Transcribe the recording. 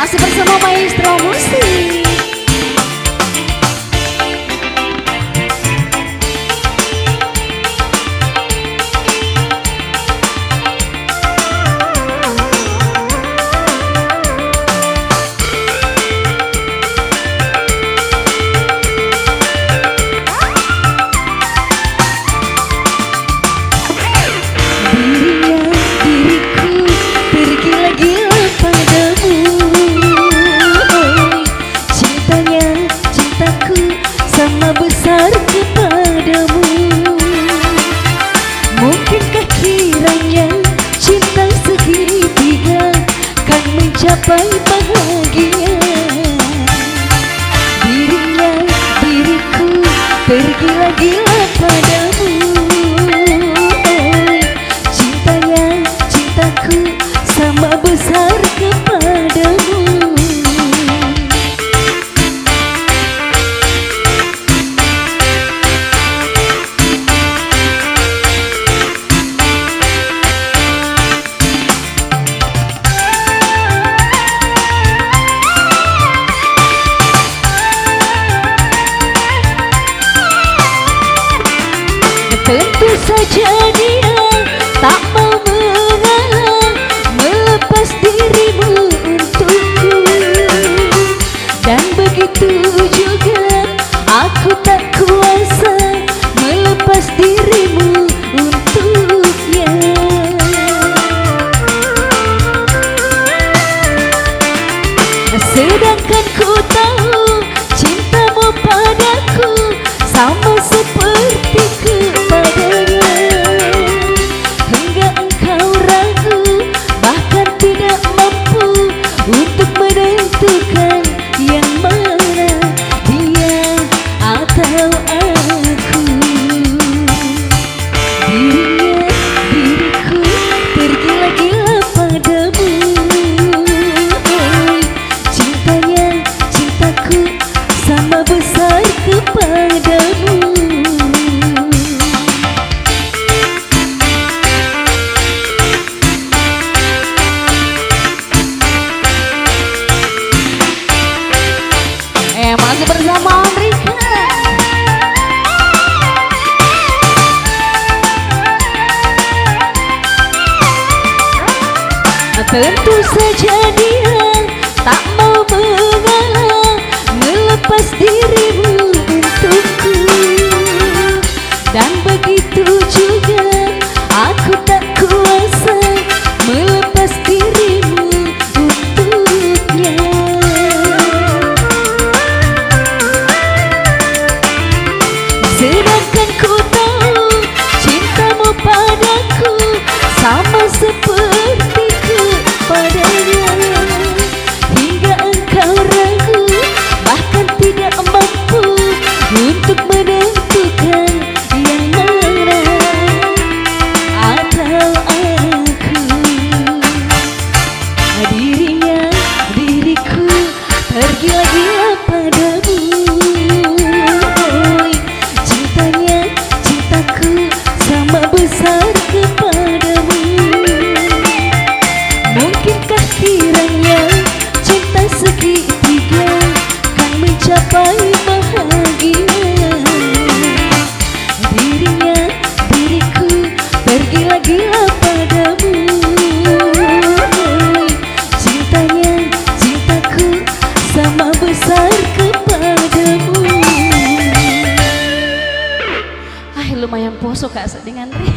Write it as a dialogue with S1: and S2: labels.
S1: Masih bersama Maestro Musik.
S2: Besar kepadamu, mungkinkah kiranya cinta segitiga kan mencapai bahagia? Diriku tergila-gila padamu. Cintaku sama besar kepadamu. Tentu saja dia tak mau mengalah, melepas dirimu untukku. Dan begitu juga aku tak kuasa melepas dirimu untuknya. Sedangkan ku tahu cintamu padaku sama seperti kepadanya. Hingga engkau ragu, bahkan tidak mampu untuk menentukan yang mana dia atau aku. Diriku tergila-gila padamu. Cintaku sama besar kepadamu.
S1: Masih bersama Rika.
S2: Tentu saja dia tak mau mengalah, melepas dirimu untukku. Dan begitu juga aku tak kuasa melepas dirimu untuknya. Sedangkan ku tahu cintamu padaku sama seperti kepadanya. Hingga engkau ragu, bahkan tidak mampu untuk menentukan yang mana atau aku. Diriku tergila-gila padamu. Cintaku sama besar kepadamu. Mungkinkah kiranya cinta segitiga kan mencapai bahagia? Diriku tergila-gila padamu. Cintaku sama besar kepadamu.
S1: Lumayan poso Kak dengan Ri.